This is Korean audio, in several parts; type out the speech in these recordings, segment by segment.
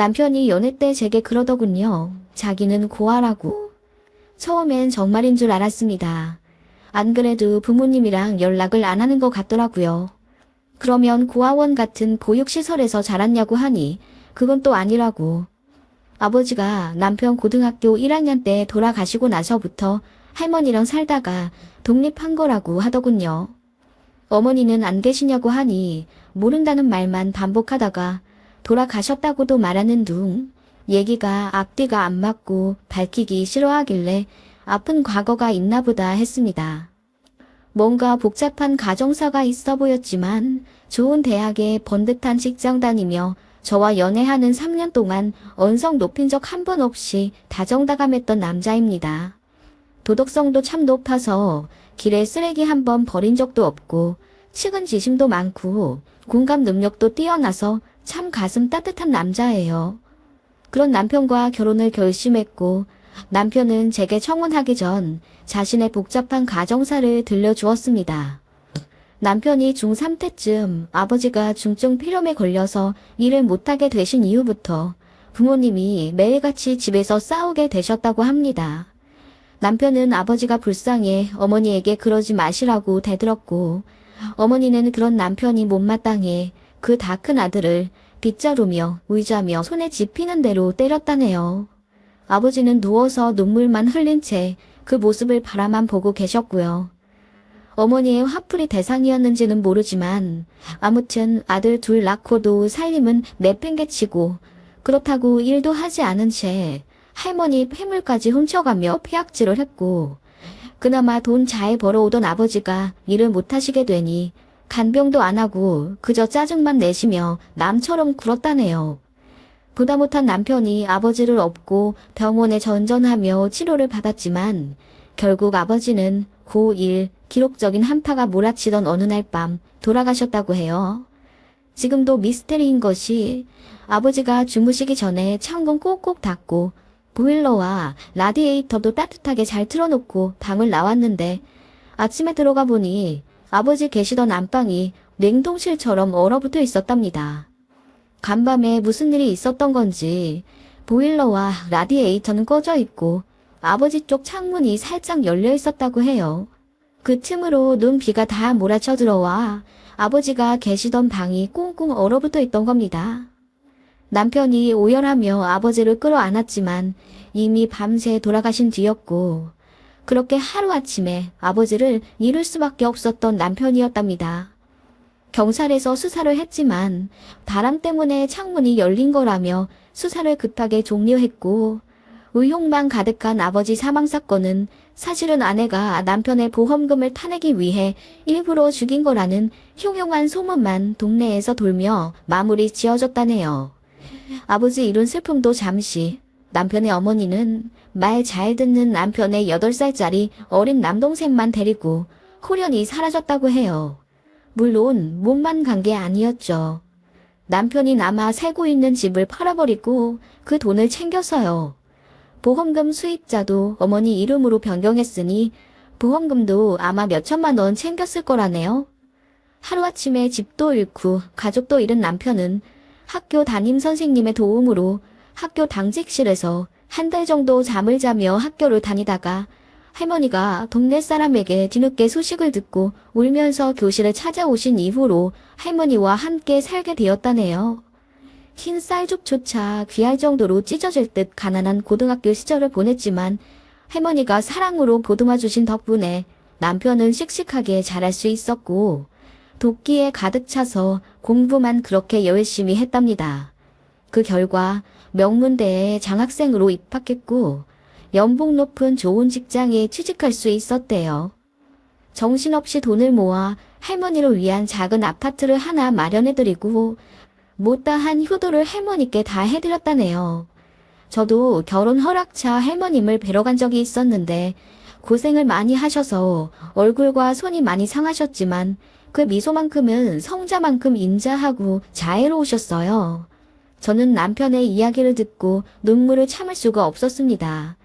남편이 연애 때 제게 그러더군요. 자기는 고아라고. 처음엔 정말인 줄 알았습니다. 안 그래도 부모님이랑 연락을 안 하는 것 같더라고요. 그러면 고아원 같은 보육시설에서 자랐냐고 하니 그건 또 아니라고. 아버지가 남편 고등학교 1학년 때 돌아가시고 나서부터 할머니랑 살다가 독립한 거라고 하더군요. 어머니는 안 계시냐고 하니 모른다는 말만 반복하다가 돌아가셨다고도 말하는 둥 얘기가 앞뒤가 안 맞고 밝히기 싫어하길래 아픈 과거가 있나 보다 했습니다. 뭔가 복잡한 가정사가 있어 보였지만 좋은 대학에 번듯한 직장 다니며 저와 연애하는 3년 동안 언성 높인 적 한 번 없이 다정다감했던 남자입니다. 도덕성도 참 높아서 길에 쓰레기 한 번 버린 적도 없고 측은지심도 많고 공감 능력도 뛰어나서 참 가슴 따뜻한 남자예요. 그런 남편과 결혼을 결심했고 남편은 제게 청혼하기 전 자신의 복잡한 가정사를 들려주었습니다. 남편이 중3 때쯤 아버지가 중증 폐렴에 걸려서 일을 못하게 되신 이후부터 부모님이 매일같이 집에서 싸우게 되셨다고 합니다. 남편은 아버지가 불쌍해 어머니에게 그러지 마시라고 대들었고 어머니는 그런 남편이 못마땅해 그 다 큰 아들을 빗자루며 의자며 손에 집히는 대로 때렸다네요. 아버지는 누워서 눈물만 흘린 채 그 모습을 바라만 보고 계셨고요. 어머니의 화풀이 대상이었는지는 모르지만 아무튼 아들 둘 낳고도 살림은 내팽개치고 그렇다고 일도 하지 않은 채 할머니 폐물까지 훔쳐가며 폐악질을 했고 그나마 돈 잘 벌어오던 아버지가 일을 못하시게 되니 간병도 안 하고 그저 짜증만 내시며 남처럼 굴었다네요. 보다 못한 남편이 아버지를 업고 병원에 전전하며 치료를 받았지만 결국 아버지는 고1 기록적인 한파가 몰아치던 어느 날 밤 돌아가셨다고 해요. 지금도 미스테리인 것이 아버지가 주무시기 전에 창문 꼭꼭 닫고 보일러와 라디에이터도 따뜻하게 잘 틀어놓고 방을 나왔는데 아침에 들어가 보니 아버지 계시던 안방이 냉동실처럼 얼어붙어 있었답니다. 간밤에 무슨 일이 있었던 건지 보일러와 라디에이터는 꺼져 있고 아버지 쪽 창문이 살짝 열려 있었다고 해요. 그 틈으로 눈비가 다 몰아쳐 들어와 아버지가 계시던 방이 꽁꽁 얼어붙어 있던 겁니다. 남편이 오열하며 아버지를 끌어안았지만 이미 밤새 돌아가신 뒤였고 그렇게 하루아침에 아버지를 잃을 수밖에 없었던 남편이었답니다. 경찰에서 수사를 했지만 바람 때문에 창문이 열린 거라며 수사를 급하게 종료했고 의혹만 가득한 아버지 사망 사건은 사실은 아내가 남편의 보험금을 타내기 위해 일부러 죽인 거라는 흉흉한 소문만 동네에서 돌며 마무리 지어졌다네요. 아버지 이룬 슬픔도 잠시 남편의 어머니는 말 잘 듣는 남편의 8살짜리 어린 남동생만 데리고 홀연히 사라졌다고 해요. 물론 몸만 간 게 아니었죠. 남편이 남아 살고 있는 집을 팔아버리고 그 돈을 챙겼어요. 보험금 수입자도 어머니 이름으로 변경했으니 보험금도 아마 몇천만 원 챙겼을 거라네요. 하루아침에 집도 잃고 가족도 잃은 남편은 학교 담임 선생님의 도움으로 학교 당직실에서 한 달 정도 잠을 자며 학교를 다니다가 할머니가 동네 사람에게 뒤늦게 소식을 듣고 울면서 교실에 찾아오신 이후로 할머니와 함께 살게 되었다네요. 흰 쌀죽조차 귀할 정도로 찢어질 듯 가난한 고등학교 시절을 보냈지만 할머니가 사랑으로 보듬어 주신 덕분에 남편은 씩씩하게 자랄 수 있었고 도끼에 가득 차서 공부만 그렇게 열심히 했답니다. 그 결과 명문대에 장학생으로 입학했고 연봉 높은 좋은 직장에 취직할 수 있었대요. 정신없이 돈을 모아 할머니를 위한 작은 아파트를 하나 마련해드리고 못다한 효도를 할머니께 다 해드렸다네요. 저도 결혼 허락차 할머님을 뵈러 간 적이 있었는데 고생을 많이 하셔서 얼굴과 손이 많이 상하셨지만 그 미소만큼은 성자만큼 인자하고 자애로우셨어요. 저는 남편의 이야기를 듣고 눈물을 참을 수가 없었습니다.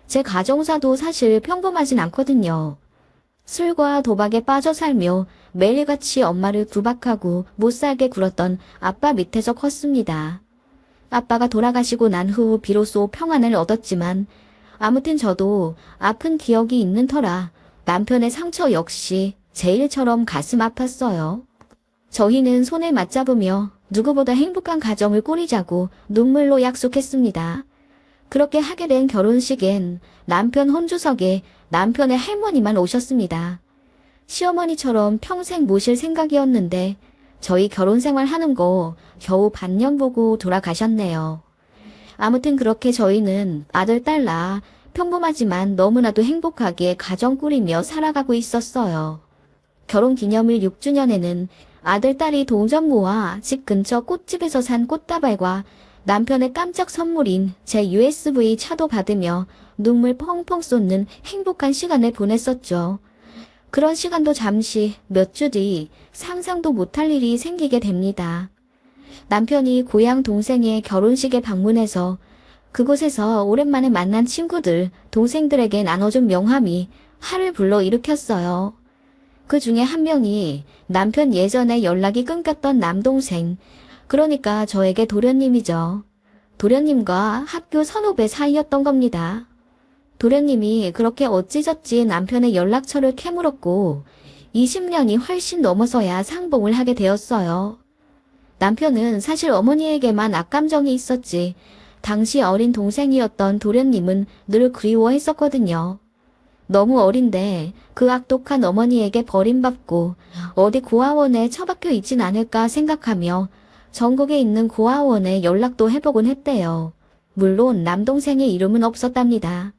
제 가정사도 사실 평범하진 않거든요. 술과 도박에 빠져 살며 매일같이 엄마를 구박하고 못살게 굴었던 아빠 밑에서 컸습니다. 아빠가 돌아가시고 난 후 비로소 평안을 얻었지만 아무튼 저도 아픈 기억이 있는 터라 남편의 상처 역시 제 일처럼 가슴 아팠어요. 저희는 손을 맞잡으며 누구보다 행복한 가정을 꾸리자고 눈물로 약속했습니다. 그렇게 하게 된 결혼식엔 남편 혼주석에 남편의 할머니만 오셨습니다. 시어머니처럼 평생 모실 생각이었는데 저희 결혼 생활 하는 거 겨우 반년 보고 돌아가셨네요. 아무튼 그렇게 저희는 아들, 딸 낳아 평범하지만 너무나도 행복하게 가정 꾸리며 살아가고 있었어요. 결혼 기념일 6주년에는 아들, 딸이 동전 모아 집 근처 꽃집에서 산 꽃다발과 남편의 깜짝 선물인 제 USB 차도 받으며 눈물 펑펑 쏟는 행복한 시간을 보냈었죠. 그런 시간도 잠시 몇 주 뒤 상상도 못할 일이 생기게 됩니다. 남편이 고향 동생의 결혼식에 방문해서 그곳에서 오랜만에 만난 친구들, 동생들에게 나눠준 명함이 화를 불러일으켰어요. 그 중에 한 명이 남편 예전에 연락이 끊겼던 남동생, 그러니까 저에게 도련님이죠. 도련님과 학교 선후배 사이였던 겁니다. 도련님이 그렇게 어찌저찌 남편의 연락처를 캐물었고 20년이 훨씬 넘어서야 상봉을 하게 되었어요. 남편은 사실 어머니에게만 악감정이 있었지 당시 어린 동생이었던 도련님은 늘 그리워했었거든요. 너무 어린데 그 악독한 어머니에게 버림받고 어디 고아원에 처박혀 있진 않을까 생각하며 전국에 있는 고아원에 연락도 해보곤 했대요. 물론 남동생의 이름은 없었답니다.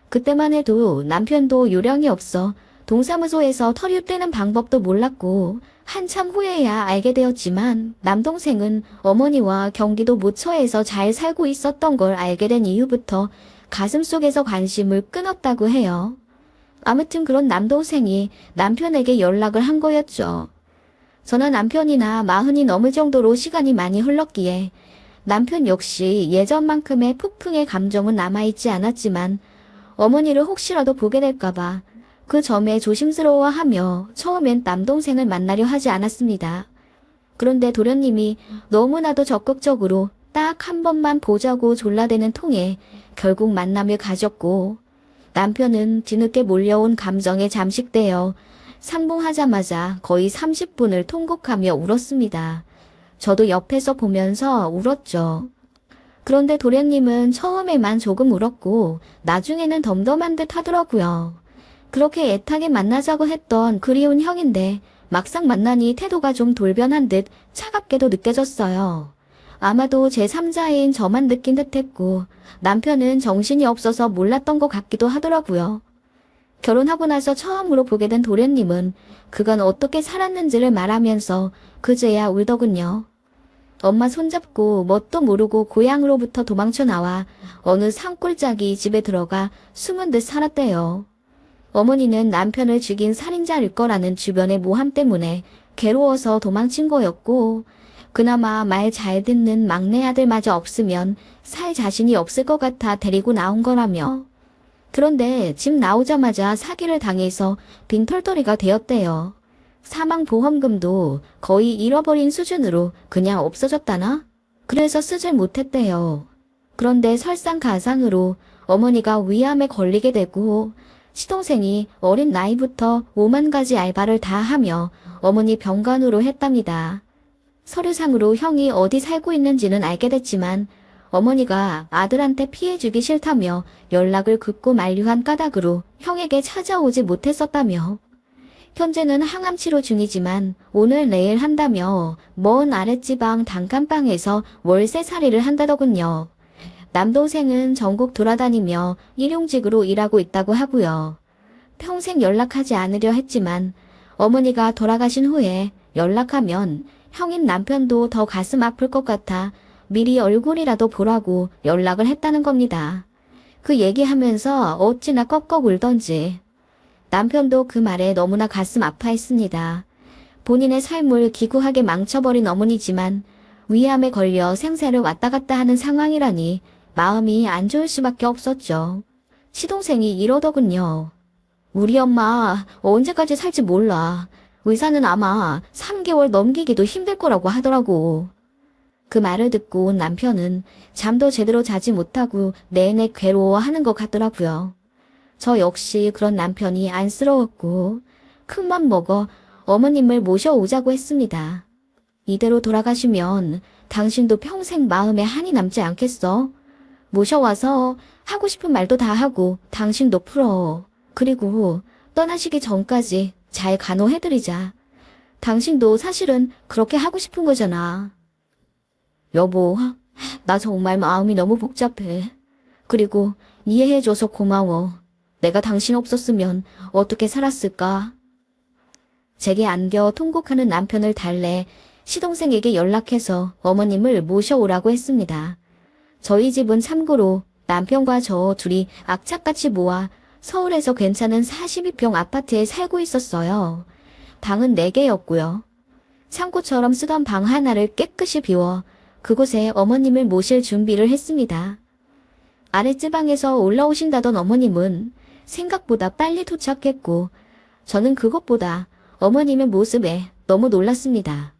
그때만 해도 남편도 요령이 없어 동사무소에서 터류 떼는 방법도 몰랐고 한참 후에야 알게 되었지만 남동생은 어머니와 경기도 모처에서 잘 살고 있었던 걸 알게 된 이후부터 가슴속에서 관심을 끊었다고 해요. 아무튼 그런 남동생이 남편에게 연락을 한 거였죠. 저는 남편이나 40이 넘을 정도로 시간이 많이 흘렀기에 남편 역시 예전만큼의 폭풍의 감정은 남아있지 않았지만 어머니를 혹시라도 보게 될까봐 그 점에 조심스러워하며 처음엔 남동생을 만나려 하지 않았습니다. 그런데 도련님이 너무나도 적극적으로 딱 한 번만 보자고 졸라대는 통에 결국 만남을 가졌고 남편은 뒤늦게 몰려온 감정에 잠식되어 상봉하자마자 거의 30분을 통곡하며 울었습니다. 저도 옆에서 보면서 울었죠. 그런데 도련님은 처음에만 조금 울었고 나중에는 덤덤한 듯 하더라고요. 그렇게 애타게 만나자고 했던 그리운 형인데 막상 만나니 태도가 좀 돌변한 듯 차갑게도 느껴졌어요. 아마도 제3자인 저만 느낀 듯했고 남편은 정신이 없어서 몰랐던 것 같기도 하더라고요. 결혼하고 나서 처음으로 보게 된 도련님은 그간 어떻게 살았는지를 말하면서 그제야 울더군요. 엄마 손잡고 뭣도 모르고 고향으로부터 도망쳐 나와 어느 산골짜기 집에 들어가 숨은 듯 살았대요. 어머니는 남편을 죽인 살인자일 거라는 주변의 모함 때문에 괴로워서 도망친 거였고 그나마 말 잘 듣는 막내 아들마저 없으면 살 자신이 없을 것 같아 데리고 나온 거라며. 그런데 집 나오자마자 사기를 당해서 빈털터리가 되었대요. 사망보험금도 거의 잃어버린 수준으로 그냥 없어졌다나? 그래서 쓰질 못했대요. 그런데 설상가상으로 어머니가 위암에 걸리게 되고 시동생이 어린 나이부터 5만 가지 알바를 다 하며 어머니 병간호로 했답니다. 서류상으로 형이 어디 살고 있는지는 알게 됐지만 어머니가 아들한테 피해주기 싫다며 연락을 긋고 만류한 까닭으로 형에게 찾아오지 못했었다며. 현재는 항암 치료 중이지만 오늘 내일 한다며 먼 아랫지방 단칸방에서 월세살이를 한다더군요. 남동생은 전국 돌아다니며 일용직으로 일하고 있다고 하고요. 평생 연락하지 않으려 했지만 어머니가 돌아가신 후에 연락하면 형인 남편도 더 가슴 아플 것 같아 미리 얼굴이라도 보라고 연락을 했다는 겁니다. 그 얘기하면서 어찌나 꺽꺽 울던지. 남편도 그 말에 너무나 가슴 아파했습니다. 본인의 삶을 기구하게 망쳐버린 어머니지만 위암에 걸려 생사를 왔다 갔다 하는 상황이라니 마음이 안 좋을 수밖에 없었죠. 시동생이 이러더군요. 우리 엄마 언제까지 살지 몰라. 의사는 아마 3개월 넘기기도 힘들 거라고 하더라고. 그 말을 듣고 온 남편은 잠도 제대로 자지 못하고 내내 괴로워하는 것 같더라고요. 저 역시 그런 남편이 안쓰러웠고 큰맘 먹어 어머님을 모셔오자고 했습니다. 이대로 돌아가시면 당신도 평생 마음에 한이 남지 않겠어? 모셔와서 하고 싶은 말도 다 하고 당신도 풀어. 그리고 떠나시기 전까지 잘 간호해드리자. 당신도 사실은 그렇게 하고 싶은 거잖아. 여보, 나 정말 마음이 너무 복잡해. 그리고 이해해줘서 고마워. 내가 당신 없었으면 어떻게 살았을까? 제게 안겨 통곡하는 남편을 달래 시동생에게 연락해서 어머님을 모셔오라고 했습니다. 저희 집은 참고로 남편과 저 둘이 악착같이 모아 서울에서 괜찮은 42평 아파트에 살고 있었어요. 방은 4개였고요. 창고처럼 쓰던 방 하나를 깨끗이 비워 그곳에 어머님을 모실 준비를 했습니다. 아랫지방에서 올라오신다던 어머님은 생각보다 빨리 도착했고 저는 그것보다 어머님의 모습에 너무 놀랐습니다.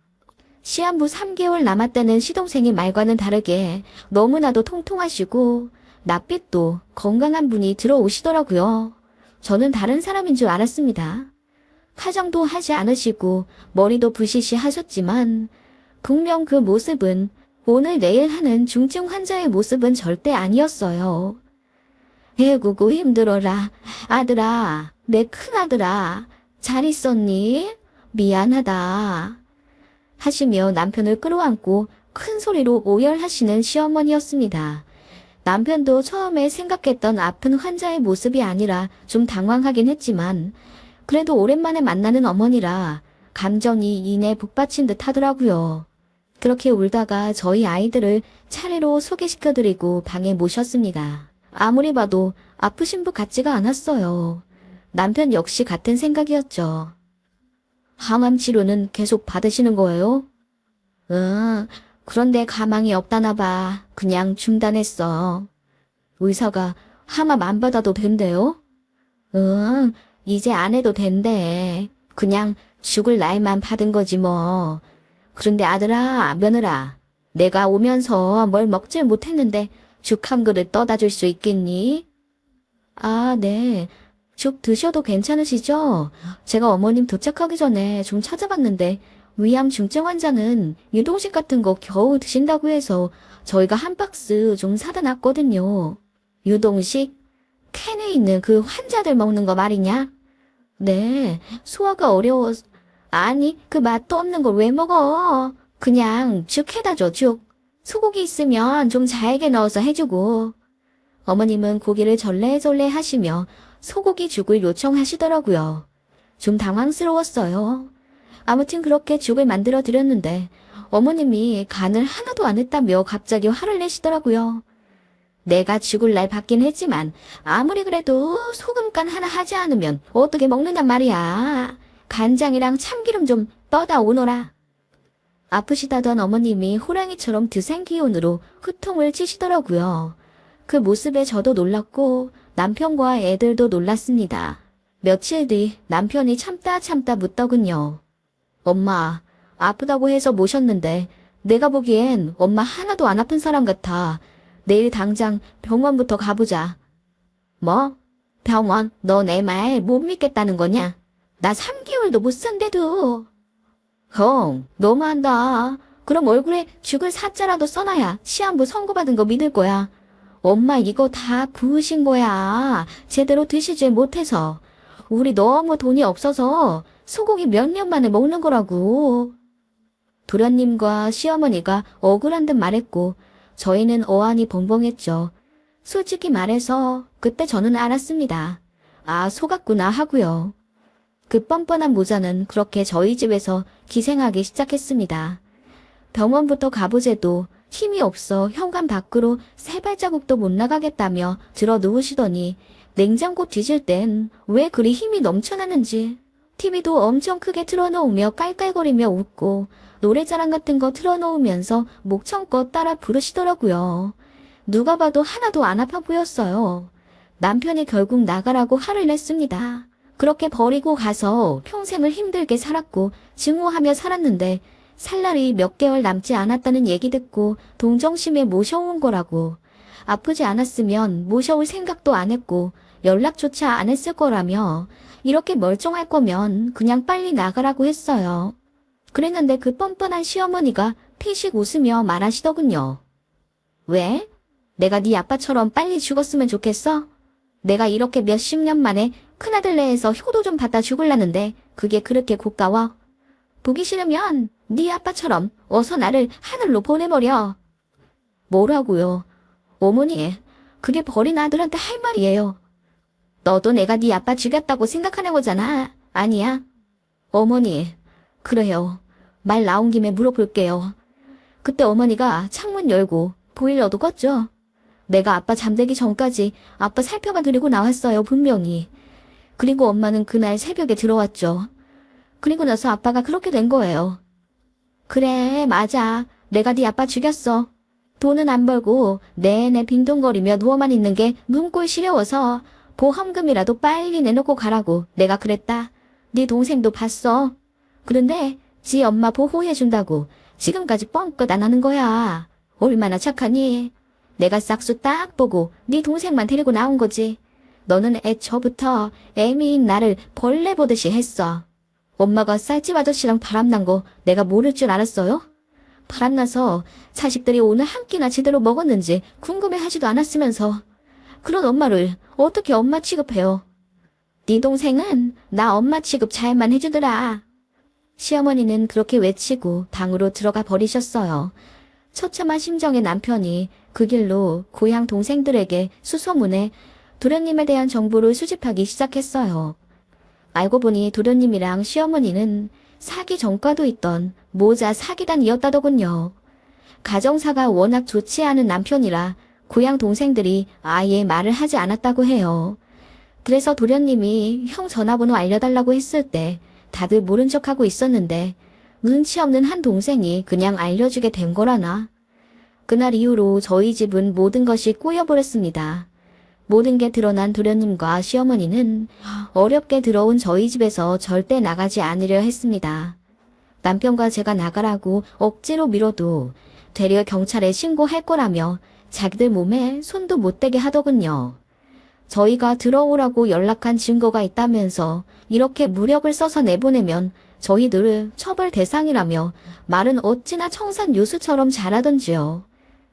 시한부 3개월 남았다는 시동생의 말과는 다르게 너무나도 통통하시고 낯빛도 건강한 분이 들어오시더라고요. 저는 다른 사람인 줄 알았습니다. 화장도 하지 않으시고 머리도 부시시 하셨지만 분명 그 모습은 오늘 내일 하는 중증 환자의 모습은 절대 아니었어요. 에구구 힘들어라. 아들아, 내 큰아들아, 잘 있었니? 미안하다. 하시며 남편을 끌어안고 큰 소리로 오열하시는 시어머니였습니다. 남편도 처음에 생각했던 아픈 환자의 모습이 아니라 좀 당황하긴 했지만 그래도 오랜만에 만나는 어머니라 감정이 이내 북받친 듯 하더라고요. 그렇게 울다가 저희 아이들을 차례로 소개시켜드리고 방에 모셨습니다. 아무리 봐도 아프신 분 같지가 않았어요. 남편 역시 같은 생각이었죠. 항암 치료는 계속 받으시는 거예요? 그런데 가망이 없다나 봐. 그냥 중단했어. 의사가 항암 안 받아도 된대요? 이제 안 해도 된대. 그냥 죽을 나이만 받은 거지 뭐. 그런데 아들아, 며느라, 내가 오면서 뭘 먹질 못했는데 죽 한 그릇 떠다 줄 수 있겠니? 아, 네. 죽 드셔도 괜찮으시죠? 제가 어머님 도착하기 전에 좀 찾아봤는데 위암 중증 환자는 유동식 같은 거 겨우 드신다고 해서 저희가 한 박스 좀 사다 놨거든요. 유동식? 캔에 있는 그 환자들 먹는 거 말이냐? 네, 소화가 어려워서. 아니, 그 맛도 없는 걸 왜 먹어? 그냥 죽 해다 줘, 죽. 소고기 있으면 좀 잘게 넣어서 해주고. 어머님은 고기를 절레절레 하시며 소고기 죽을 요청하시더라고요. 좀 당황스러웠어요. 아무튼 그렇게 죽을 만들어 드렸는데 어머님이 간을 하나도 안 했다며 갑자기 화를 내시더라고요. 내가 죽을 날 받긴 했지만 아무리 그래도 소금간 하나 하지 않으면 어떻게 먹는단 말이야. 간장이랑 참기름 좀 떠다 오너라. 아프시다던 어머님이 호랑이처럼 드센 기운으로 후통을 치시더라고요. 그 모습에 저도 놀랐고 남편과 애들도 놀랐습니다. 며칠 뒤 남편이 참다 묻더군요. 엄마, 아프다고 해서 모셨는데 내가 보기엔 엄마 하나도 안 아픈 사람 같아. 내일 당장 병원부터 가보자. 뭐? 병원? 너 내 말 못 믿겠다는 거냐? 나 3개월도 못 산대도. 형, 너무한다. 그럼 얼굴에 죽을 사자라도 써놔야 시한부 선고받은 거 믿을 거야. 엄마 이거 다 부으신 거야. 제대로 드시지 못해서. 우리 너무 돈이 없어서 소고기 몇 년 만에 먹는 거라고. 도련님과 시어머니가 억울한 듯 말했고 저희는 어안이 벙벙했죠. 솔직히 말해서 그때 저는 알았습니다. 아, 속았구나 하고요. 그 뻔뻔한 모자는 그렇게 저희 집에서 기생하기 시작했습니다. 병원부터 가보재도 힘이 없어 현관 밖으로 3발자국도 못 나가겠다며 들어 누우시더니 냉장고 뒤질 땐 왜 그리 힘이 넘쳐나는지 TV도 엄청 크게 틀어놓으며 깔깔거리며 웃고 노래자랑 같은 거 틀어놓으면서 목청껏 따라 부르시더라고요. 누가 봐도 하나도 안 아파 보였어요. 남편이 결국 나가라고 화를 냈습니다. 그렇게 버리고 가서 평생을 힘들게 살았고 증오하며 살았는데 살 날이 몇 개월 남지 않았다는 얘기 듣고 동정심에 모셔온 거라고. 아프지 않았으면 모셔올 생각도 안 했고 연락조차 안 했을 거라며 이렇게 멀쩡할 거면 그냥 빨리 나가라고 했어요. 그랬는데 그 뻔뻔한 시어머니가 피식 웃으며 말하시더군요. 왜? 내가 네 아빠처럼 빨리 죽었으면 좋겠어? 내가 이렇게 몇십 년 만에 큰아들 내에서 효도 좀 받다 죽을라는데 그게 그렇게 고가워? 보기 싫으면 네 아빠처럼 어서 나를 하늘로 보내버려. 뭐라고요? 어머니, 그게 버린 아들한테 할 말이에요. 너도 내가 네 아빠 죽였다고 생각하는 거잖아. 아니야? 어머니, 그래요. 말 나온 김에 물어볼게요. 그때 어머니가 창문 열고 보일러도 껐죠? 내가 아빠 잠들기 전까지 아빠 살펴봐 드리고 나왔어요, 분명히. 그리고 엄마는 그날 새벽에 들어왔죠. 그리고 나서 아빠가 그렇게 된 거예요. 그래, 맞아. 내가 네 아빠 죽였어. 돈은 안 벌고 내내 빈둥거리며 누워만 있는 게 눈꼴 시려워서 보험금이라도 빨리 내놓고 가라고 내가 그랬다. 네 동생도 봤어. 그런데 지 엄마 보호해준다고 지금까지 뻥끗 안 하는 거야. 얼마나 착하니? 내가 싹수 딱 보고 네 동생만 데리고 나온 거지. 너는 애초부터 애미인 나를 벌레 보듯이 했어. 엄마가 쌀집 아저씨랑 바람난 거 내가 모를 줄 알았어요? 바람나서 자식들이 오늘 한 끼나 제대로 먹었는지 궁금해하지도 않았으면서 그런 엄마를 어떻게 엄마 취급해요? 네 동생은 나 엄마 취급 잘만 해주더라. 시어머니는 그렇게 외치고 방으로 들어가 버리셨어요. 처참한 심정의 남편이 그 길로 고향 동생들에게 수소문해 도련님에 대한 정보를 수집하기 시작했어요. 알고 보니 도련님이랑 시어머니는 사기 전과도 있던 모자 사기단이었다더군요. 가정사가 워낙 좋지 않은 남편이라 고향 동생들이 아예 말을 하지 않았다고 해요. 그래서 도련님이 형 전화번호 알려달라고 했을 때 다들 모른 척하고 있었는데 눈치 없는 한 동생이 그냥 알려주게 된 거라나. 그날 이후로 저희 집은 모든 것이 꼬여버렸습니다. 모든 게 드러난 도련님과 시어머니는 어렵게 들어온 저희 집에서 절대 나가지 않으려 했습니다. 남편과 제가 나가라고 억지로 밀어도 되려 경찰에 신고할 거라며 자기들 몸에 손도 못 대게 하더군요. 저희가 들어오라고 연락한 증거가 있다면서 이렇게 무력을 써서 내보내면 저희들을 처벌 대상이라며 말은 어찌나 청산 요수처럼 잘하던지요.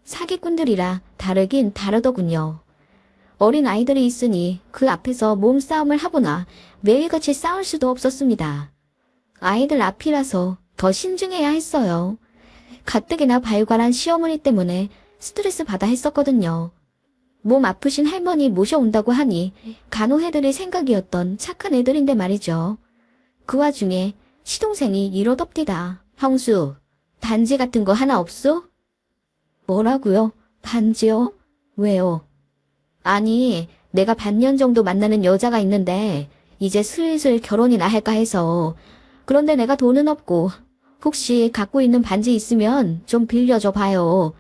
사기꾼들이라 다르긴 다르더군요. 어린 아이들이 있으니 그 앞에서 몸싸움을 하거나 매일같이 싸울 수도 없었습니다. 아이들 앞이라서 더 신중해야 했어요. 가뜩이나 발괄한 시어머니 때문에 스트레스 받아 했었거든요. 몸 아프신 할머니 모셔온다고 하니 간호해드릴 생각이었던 착한 애들인데 말이죠. 그 와중에 시동생이 이러덥디다. 형수, 반지 같은 거 하나 없어? 뭐라고요? 반지요? 왜요? 아니, 내가 반년 정도 만나는 여자가 있는데 이제 슬슬 결혼이나 할까 해서. 그런데 내가 돈은 없고 혹시 갖고 있는 반지 있으면 좀 빌려줘 봐요.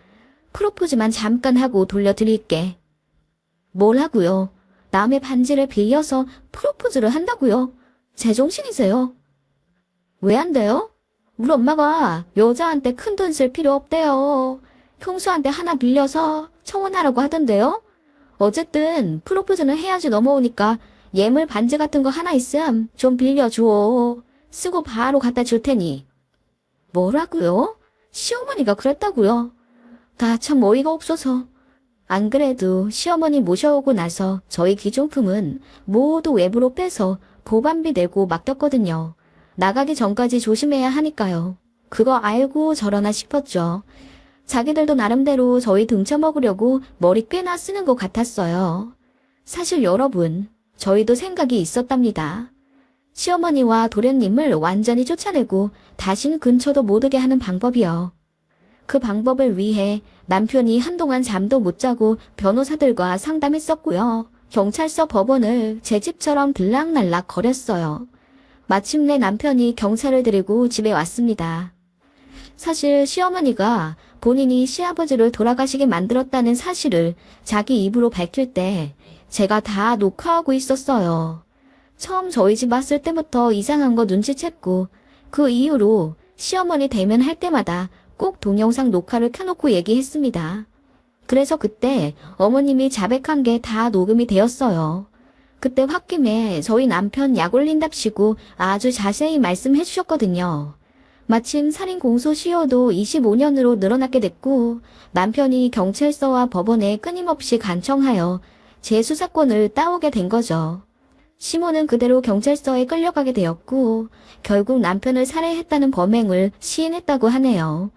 프로포즈만 잠깐 하고 돌려드릴게. 뭘 하고요? 남의 반지를 빌려서 프로포즈를 한다고요? 제정신이세요? 왜 안 돼요? 우리 엄마가 여자한테 큰 돈 쓸 필요 없대요. 형수한테 하나 빌려서 청혼하라고 하던데요? 어쨌든 프로포즈는 해야지 넘어오니까 예물 반지 같은 거 하나 있음 좀 빌려줘. 쓰고 바로 갖다 줄 테니. 뭐라고요? 시어머니가 그랬다고요? 다 참 어이가 없어서. 안 그래도 시어머니 모셔오고 나서 저희 기존품은 모두 외부로 빼서 보관비 내고 맡겼거든요. 나가기 전까지 조심해야 하니까요. 그거 알고 저러나 싶었죠. 자기들도 나름대로 저희 등쳐먹으려고 머리 꽤나 쓰는 것 같았어요. 사실 여러분, 저희도 생각이 있었답니다. 시어머니와 도련님을 완전히 쫓아내고 다신 근처도 못 오게 하는 방법이요. 그 방법을 위해 남편이 한동안 잠도 못 자고 변호사들과 상담했었고요. 경찰서 법원을 제 집처럼 들락날락 거렸어요. 마침내 남편이 경찰을 데리고 집에 왔습니다. 사실 시어머니가 본인이 시아버지를 돌아가시게 만들었다는 사실을 자기 입으로 밝힐 때 제가 다 녹화하고 있었어요. 처음 저희 집 왔을 때부터 이상한 거 눈치챘고 그 이후로 시어머니 대면할 때마다 꼭 동영상 녹화를 켜놓고 얘기했습니다. 그래서 그때 어머님이 자백한 게 다 녹음이 되었어요. 그때 홧김에 저희 남편 약 올린답시고 아주 자세히 말씀해 주셨거든요. 마침 살인 공소시효도 25년으로 늘어나게 됐고 남편이 경찰서와 법원에 끊임없이 간청하여 제 수사권을 따오게 된 거죠. 시모는 그대로 경찰서에 끌려가게 되었고 결국 남편을 살해했다는 범행을 시인했다고 하네요.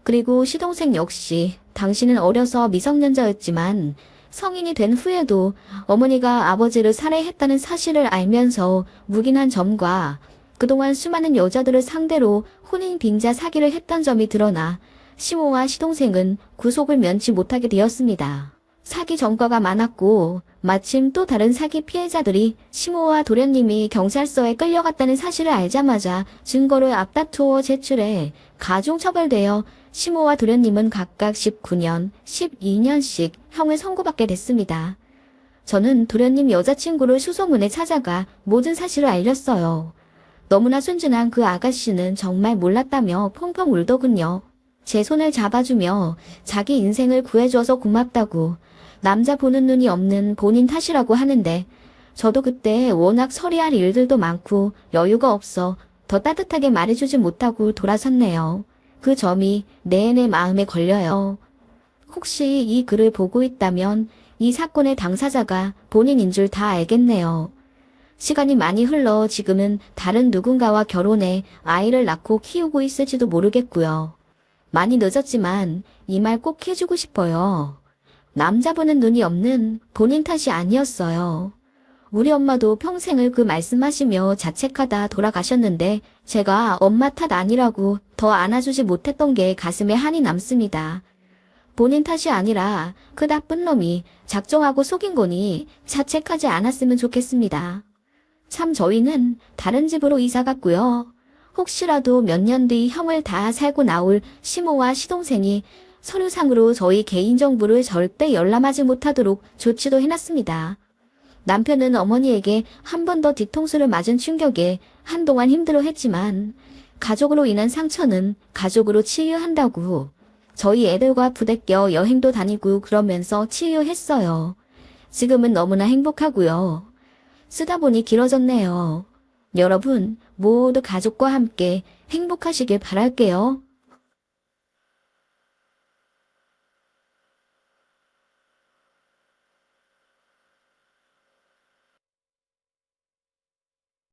그리고 시동생 역시 당신은 어려서 미성년자였지만 성인이 된 후에도 어머니가 아버지를 살해했다는 사실을 알면서 묵인한 점과 그동안 수많은 여자들을 상대로 혼인 빙자 사기를 했던 점이 드러나 시모와 시동생은 구속을 면치 못하게 되었습니다. 사기 전과가 많았고 마침 또 다른 사기 피해자들이 시모와 도련님이 경찰서에 끌려갔다는 사실을 알자마자 증거를 앞다투어 제출해 가중처벌되어 시모와 도련님은 각각 19년, 12년씩 형을 선고받게 됐습니다. 저는 도련님 여자친구를 수소문에 찾아가 모든 사실을 알렸어요. 너무나 순진한 그 아가씨는 정말 몰랐다며 펑펑 울더군요. 제 손을 잡아주며 자기 인생을 구해줘서 고맙다고 남자 보는 눈이 없는 본인 탓이라고 하는데 저도 그때 워낙 처리할 일들도 많고 여유가 없어 더 따뜻하게 말해주지 못하고 돌아섰네요. 그 점이 내내 마음에 걸려요. 혹시 이 글을 보고 있다면 이 사건의 당사자가 본인인 줄 다 알겠네요. 시간이 많이 흘러 지금은 다른 누군가와 결혼해 아이를 낳고 키우고 있을지도 모르겠고요. 많이 늦었지만 이 말 꼭 해주고 싶어요. 남자 보는 눈이 없는 본인 탓이 아니었어요. 우리 엄마도 평생을 그 말씀하시며 자책하다 돌아가셨는데 제가 엄마 탓 아니라고 더 안아주지 못했던 게 가슴에 한이 남습니다. 본인 탓이 아니라 그 나쁜 놈이 작정하고 속인 거니 자책하지 않았으면 좋겠습니다. 참 저희는 다른 집으로 이사 갔고요. 혹시라도 몇 년 뒤 형을 다 살고 나올 시모와 시동생이 서류상으로 저희 개인정보를 절대 열람하지 못하도록 조치도 해놨습니다. 남편은 어머니에게 한 번 더 뒤통수를 맞은 충격에 한동안 힘들어했지만 가족으로 인한 상처는 가족으로 치유한다고 저희 애들과 부대껴 여행도 다니고 그러면서 치유했어요. 지금은 너무나 행복하고요. 쓰다 보니 길어졌네요. 여러분 모두 가족과 함께 행복하시길 바랄게요.